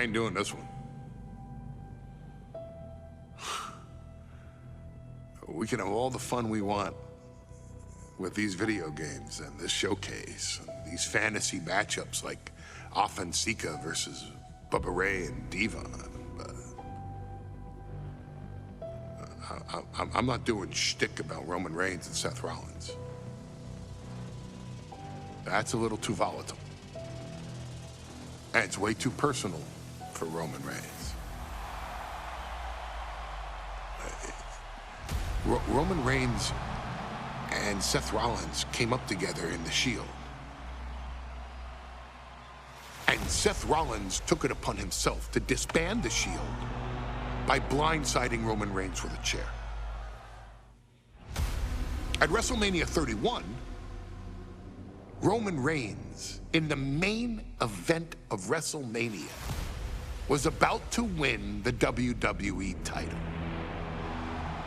I ain't doing this one. We can have all the fun we want with these video games and this showcase, and these fantasy matchups like Offensica versus Bubba Ray and Diva. I'm not doing shtick about Roman Reigns and Seth Rollins. That's a little too volatile. And it's way too personal for Roman Reigns. Roman Reigns and Seth Rollins came up together in the Shield. And Seth Rollins took it upon himself to disband the Shield by blindsiding Roman Reigns with a chair. At WrestleMania 31, Roman Reigns, in the main event of WrestleMania, was about to win the WWE title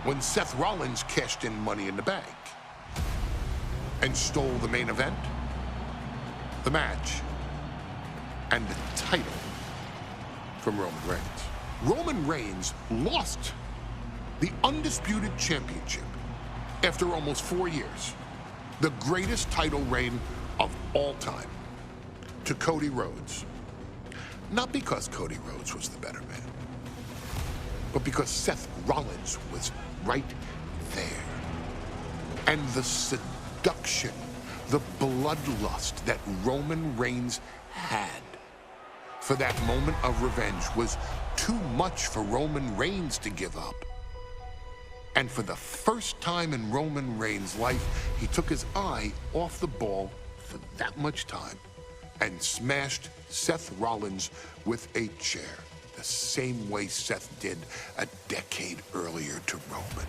when Seth Rollins cashed in Money in the Bank and stole the main event, the match, and the title from Roman Reigns. Roman Reigns lost the undisputed championship after almost 4 years, the greatest title reign of all time, to Cody Rhodes. Not because Cody Rhodes was the better man, but because Seth Rollins was right there. And the seduction, the bloodlust that Roman Reigns had for that moment of revenge was too much for Roman Reigns to give up. And for the first time in Roman Reigns' life, he took his eye off the ball for that much time and smashed Seth Rollins with a chair, the same way Seth did a decade earlier to Roman.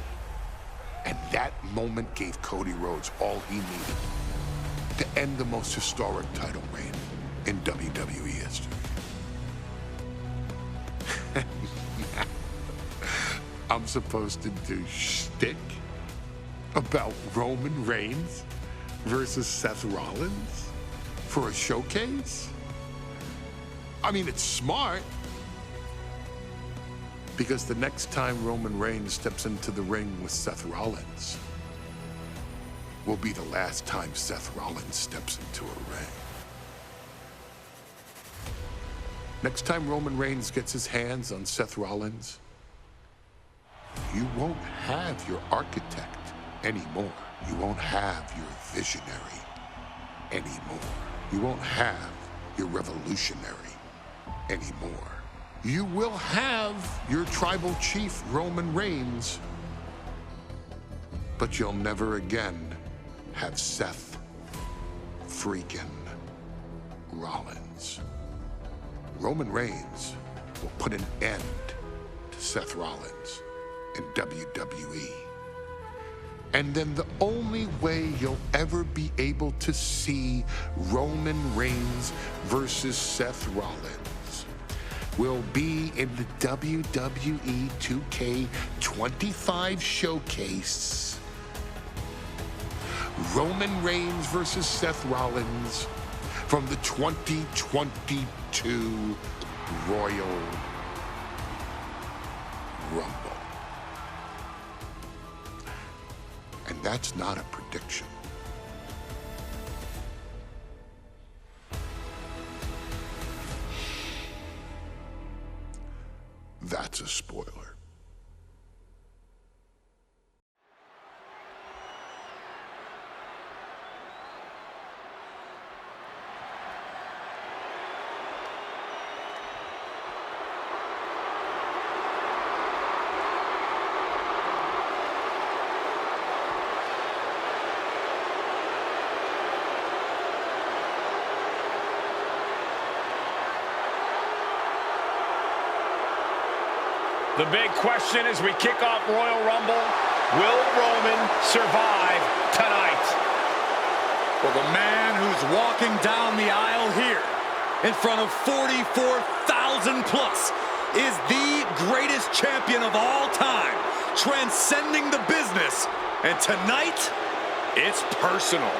And that moment gave Cody Rhodes all he needed to end the most historic title reign in WWE history. I'm supposed to do shtick about Roman Reigns versus Seth Rollins for a showcase? I mean, it's smart, because the next time Roman Reigns steps into the ring with Seth Rollins will be the last time Seth Rollins steps into a ring. Next time Roman Reigns gets his hands on Seth Rollins, you won't have your architect anymore. You won't have your visionary anymore. You won't have your revolutionary anymore. You will have your tribal chief, Roman Reigns, but you'll never again have Seth freaking Rollins. Roman Reigns will put an end to Seth Rollins in WWE. And then the only way you'll ever be able to see Roman Reigns versus Seth Rollins will be in the WWE 2K25 showcase. Roman Reigns versus Seth Rollins from the 2022 Royal Rumble. And that's not a prediction. That's a spoiler. The big question as we kick off Royal Rumble, will Roman survive tonight? Well, the man who's walking down the aisle here in front of 44,000 plus is the greatest champion of all time, transcending the business. And tonight, it's personal.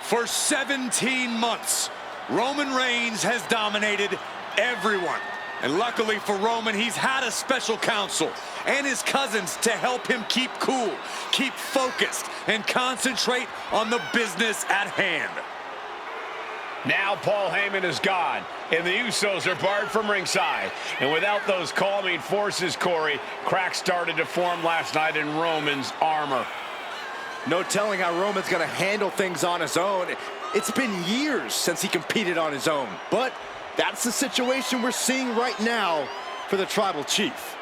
For 17 months, Roman Reigns has dominated everyone. And luckily for Roman, he's had a special counsel and his cousins to help him keep cool, keep focused, and concentrate on the business at hand. Now Paul Heyman is gone, and the Usos are barred from ringside. And without those calming forces, Corey, cracks started to form last night in Roman's armor. No telling how Roman's going to handle things on his own. It's been years since he competed on his own, but that's the situation we're seeing right now for the Tribal Chief.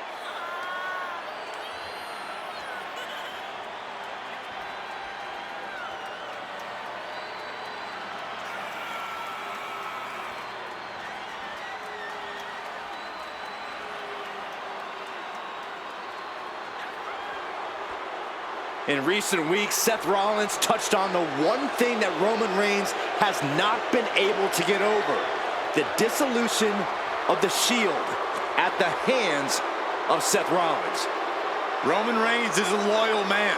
In recent weeks, Seth Rollins touched on the one thing that Roman Reigns has not been able to get over: the dissolution of the Shield at the hands of Seth Rollins. Roman Reigns is a loyal man,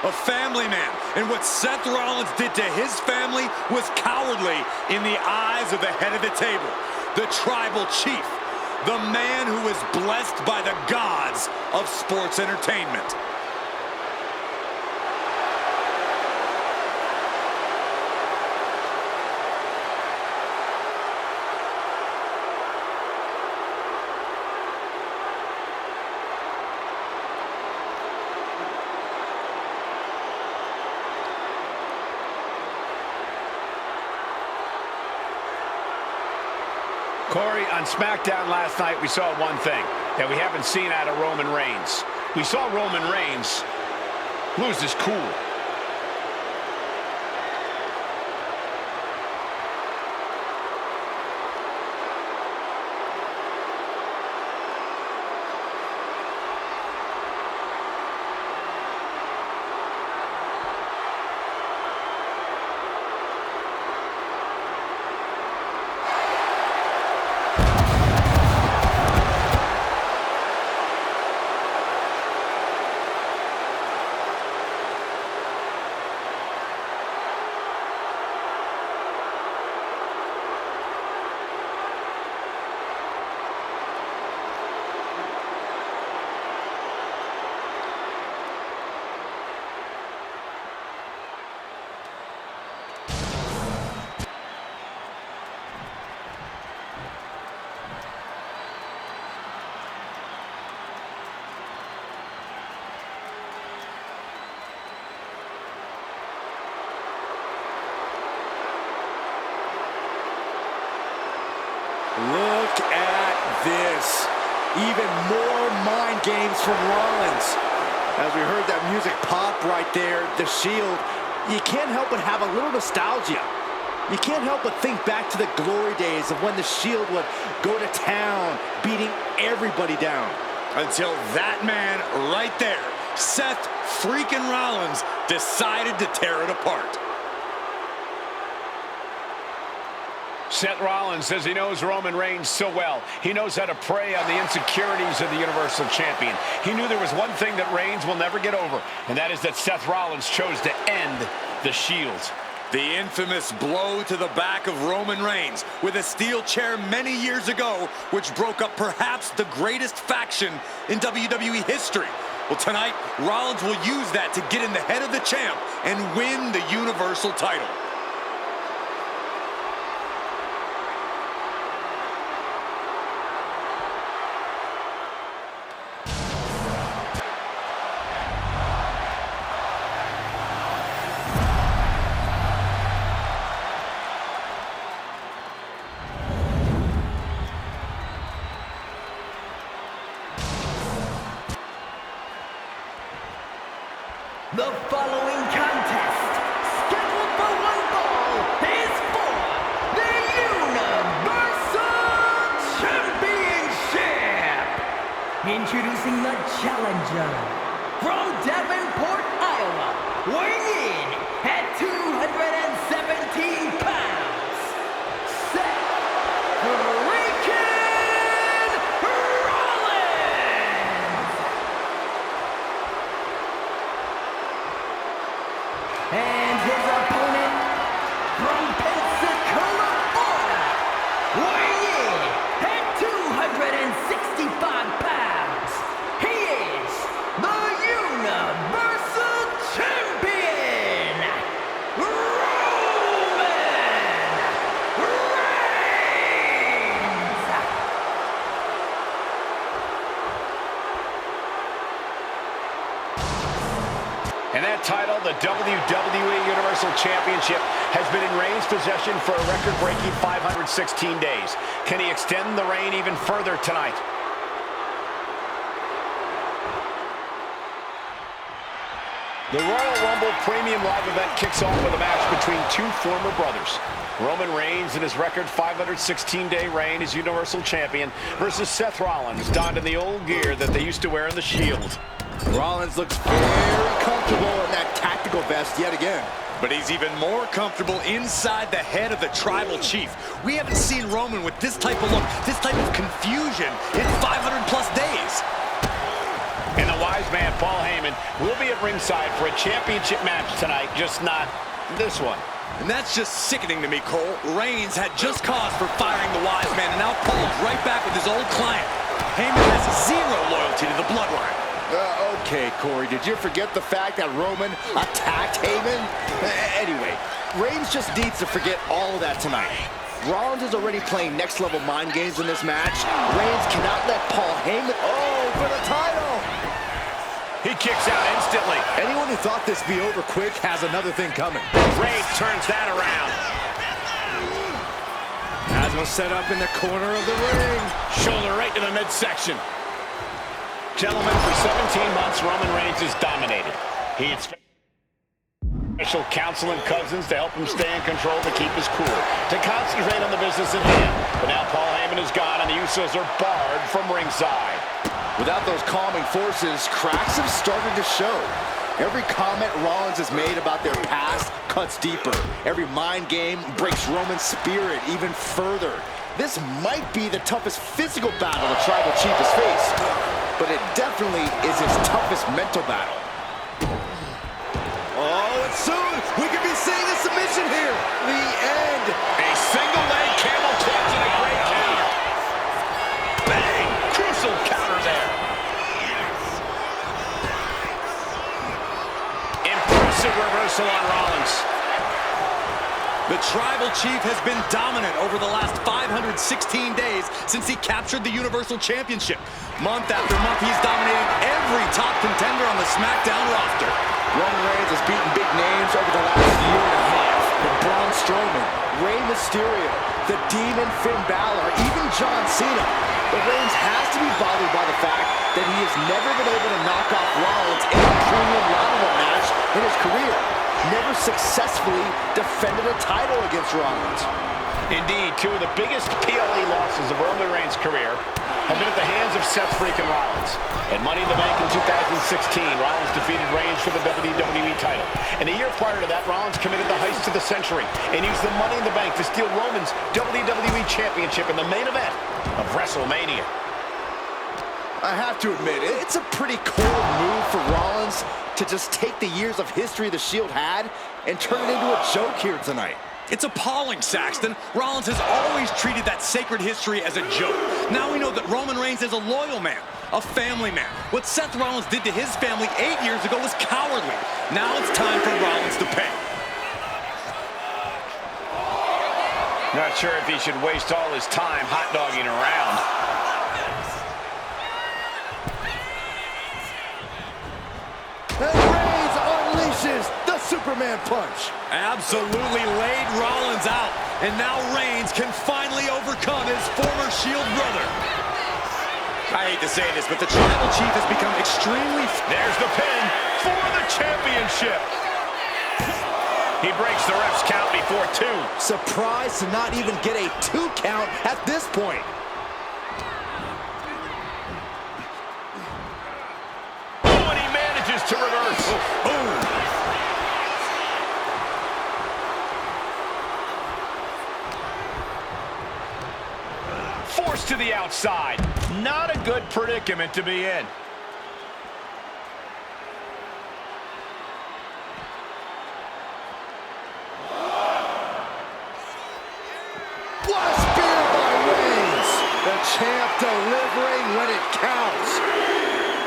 a family man, and what Seth Rollins did to his family was cowardly in the eyes of the head of the table, the Tribal Chief, the man who is blessed by the gods of sports entertainment. Corey, on SmackDown last night, we saw one thing that we haven't seen out of Roman Reigns. We saw Roman Reigns lose his cool. Look at this. Even more mind games from Rollins. As we heard that music pop right there, the Shield, you can't help but have a little nostalgia. You can't help but think back to the glory days of when the Shield would go to town, beating everybody down. Until that man right there, Seth freaking Rollins, decided to tear it apart. Seth Rollins says he knows Roman Reigns so well. He knows how to prey on the insecurities of the Universal Champion. He knew there was one thing that Reigns will never get over, and that is that Seth Rollins chose to end the Shield. The infamous blow to the back of Roman Reigns with a steel chair many years ago, which broke up perhaps the greatest faction in WWE history. Well, tonight, Rollins will use that to get in the head of the champ and win the Universal title. The following contest, scheduled for one fall, is for the Universal Championship. Introducing the challenger from Davenport, Iowa, weighing in at 217 pounds, Seth freaking Rollins. And his opponent And that title, the WWE Universal Championship, has been in Reigns' possession for a record-breaking 516 days. Can he extend the reign even further tonight? The Royal Rumble Premium Live event kicks off with a match between two former brothers. Roman Reigns in his record 516-day reign as Universal Champion versus Seth Rollins, donned in the old gear that they used to wear in the Shield. Rollins looks very comfortable in that tactical vest yet again. But he's even more comfortable inside the head of the Tribal Chief. We haven't seen Roman with this type of look, this type of confusion in 500-plus days. And the wise man, Paul Heyman, will be at ringside for a championship match tonight, just not this one. And that's just sickening to me, Cole. Reigns had just cause for firing the wise man, and now Paul's right back with his old client. Heyman has zero loyalty to the bloodline. Okay, Corey, did you forget the fact that Roman attacked Heyman? Anyway, Reigns just needs to forget all of that tonight. Rollins is already playing next-level mind games in this match. Reigns cannot let Paul Heyman... Oh, for the title! He kicks out instantly. Anyone who thought this be over quick has another thing coming. Reigns turns that around. Asma set up in the corner of the ring. Shoulder right to the midsection. Gentlemen, for 17 months, Roman Reigns has dominated. He had special counsel and cousins to help him stay in control, to keep his cool, to concentrate on the business at hand. But now Paul Heyman is gone, and the Usos are barred from ringside. Without those calming forces, cracks have started to show. Every comment Rollins has made about their past cuts deeper. Every mind game breaks Roman's spirit even further. This might be the toughest physical battle the Tribal Chief has faced, but it definitely is his toughest mental battle. Oh, and soon we could be seeing a submission here. The end. A single leg camel clutch and a great counter. Bang! Crucial counter there. Impressive reversal on Rollins. The Tribal Chief has been dominant over the last 516 days since he captured the Universal Championship. Month after month, he's dominated every top contender on the SmackDown roster. Roman Reigns has beaten big names over the last year and a half. The Braun Strowman, Rey Mysterio, the Demon Finn Balor, even John Cena. But Reigns has to be bothered by the fact that he has never been able to knock off Rollins in a premium ladder match in his career. Never successfully defended a title against Rollins. Indeed, two of the biggest PLE losses of Roman Reigns' career have been at the hands of Seth freaking Rollins. At Money in the Bank in 2016, Rollins defeated Reigns for the WWE title. And a year prior to that, Rollins committed the heist of the century and used the Money in the Bank to steal Roman's WWE Championship in the main event of WrestleMania. I have to admit, it's a pretty cold move for Rollins to just take the years of history the Shield had and turn it into a joke here tonight. It's appalling, Saxton. Rollins has always treated that sacred history as a joke. Now we know that Roman Reigns is a loyal man, a family man. What Seth Rollins did to his family 8 years ago was cowardly. Now it's time for Rollins to pay. Not sure if he should waste all his time hot-dogging around. And Reigns unleashes the Superman punch. Absolutely laid Rollins out. And now Reigns can finally overcome his former Shield brother. I hate to say this, but the Tribal Chief has become extremely... There's the pin for the championship. He breaks the ref's count before 2. Surprised to not even get a 2 count at this point. To reverse. Boom. Forced to the outside. Not a good predicament to be in. What a spear by Reigns. The champ delivering when it counts.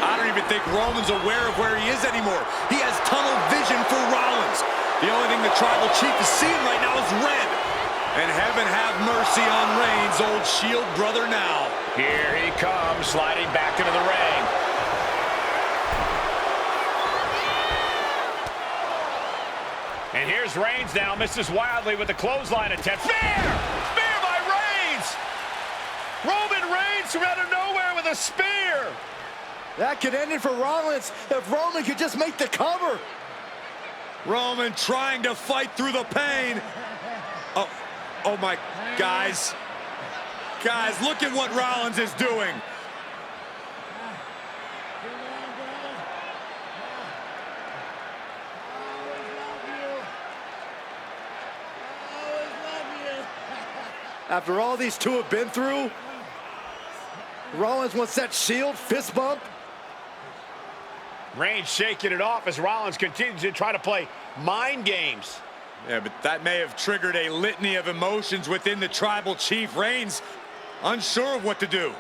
I don't even think Roman's aware of where he is anymore. He has tunnel vision for Rollins. The only thing the Tribal Chief is seeing right now is red. And heaven have mercy on Reigns' old Shield brother now. Here he comes, sliding back into the ring. And here's Reigns now, misses wildly with the clothesline attempt. Spear! Spear by Reigns! Roman Reigns from out of nowhere with a spear! That could end it for Rollins if Roman could just make the cover. Roman trying to fight through the pain. Oh my, guys. Guys, look at what Rollins is doing. After all these two have been through, Rollins wants that Shield fist bump. Reigns shaking it off as Rollins continues to try to play mind games. Yeah, but that may have triggered a litany of emotions within the Tribal Chief. Reigns unsure of what to do.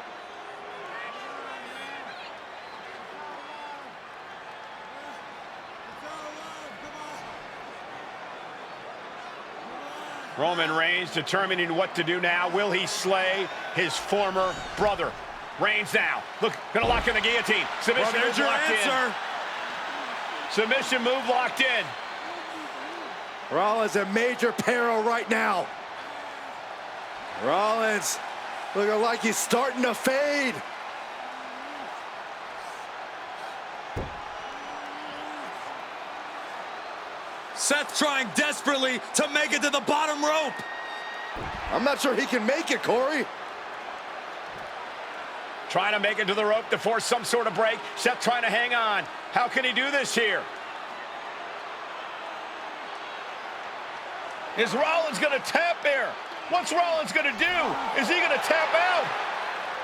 Roman Reigns determining what to do now. Will he slay his former brother? Reigns now. Look, gonna lock in the guillotine. Submission Well, there's move your locked answer. in. Submission move locked in. Rollins in major peril right now. Rollins looking like he's starting to fade. Seth trying desperately to make it to the bottom rope. I'm not sure he can make it, Corey. Trying to make it to the rope to force some sort of break. Seth trying to hang on. How can he do this here? Is Rollins going to tap here? What's Rollins going to do? Is he going to tap out?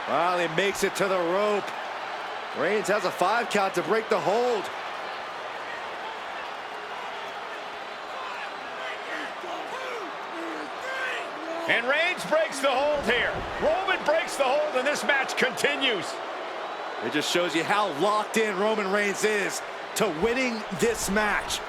Well, he makes it to the rope. Reigns has a 5 count to break the hold. And Reigns breaks the hold here. Roman breaks the hold, and this match continues. It just shows you how locked in Roman Reigns is to winning this match.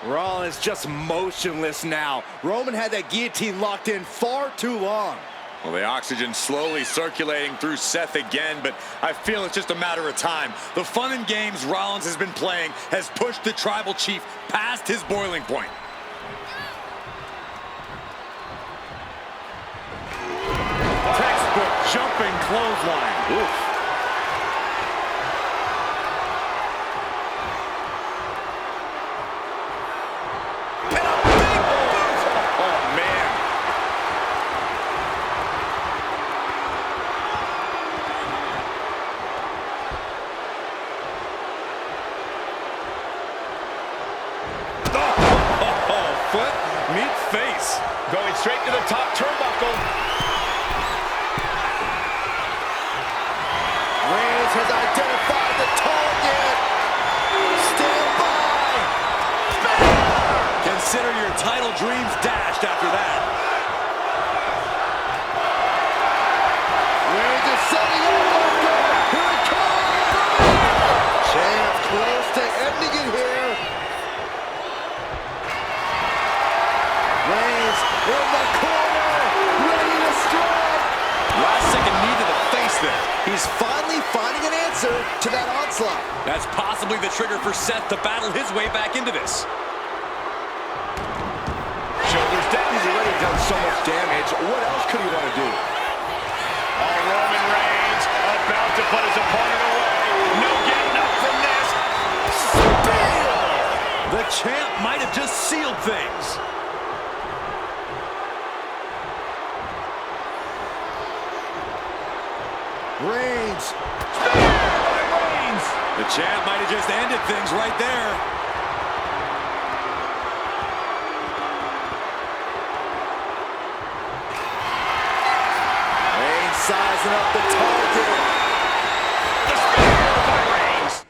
Rollins just motionless now. Roman had that guillotine locked in far too long. Well, the oxygen slowly circulating through Seth again, but I feel it's just a matter of time. The fun and games Rollins has been playing has pushed the Tribal Chief past his boiling point. Textbook jumping clothesline. Oof. Face. Going straight to the top turnbuckle. Reigns has identified the target. Stand by. Consider your title dreams dashed after that. Reigns is setting up. Here it comes. Champ close to ending it here. Reigns in the corner, ready to strike. Last second knee to the face there. He's finally finding an answer to that onslaught. That's possibly the trigger for Seth to battle his way back into this. Shoulders down. He's already done so much damage. What else could he want to do? Oh, Roman Reigns about to put his opponent away. No getting up from this. Spear! The champ might have just sealed things. Reigns. Reigns. The champ might have just ended things right there. Reigns sizing up the target. The spear by Reigns.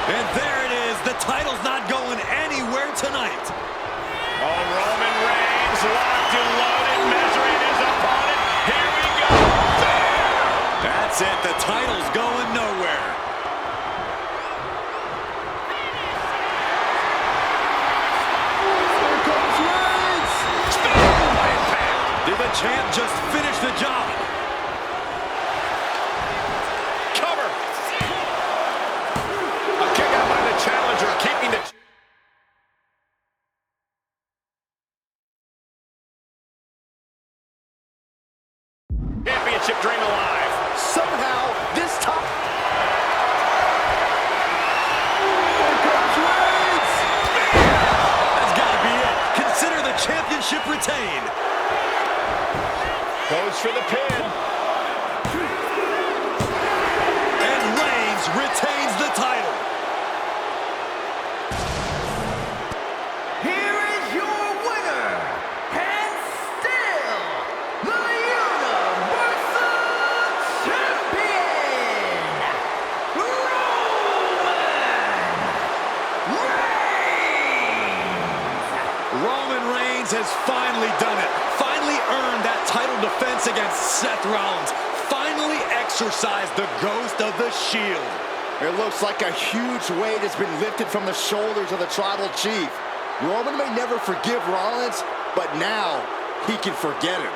And there it is. The title's not going anywhere tonight. Oh, Roman Reigns locked and loaded, measuring his opponent. Here we go. There! That's it. The title's going nowhere. for the pin. And Reigns retains the title. Here is your winner, and still the Universal Champion, Roman Reigns has finally done it. Finally earned that title defense against Seth Rollins. Finally exorcised the ghost of the Shield. It looks like a huge weight has been lifted from the shoulders of the Tribal Chief. Roman may never forgive Rollins, but now he can forget him.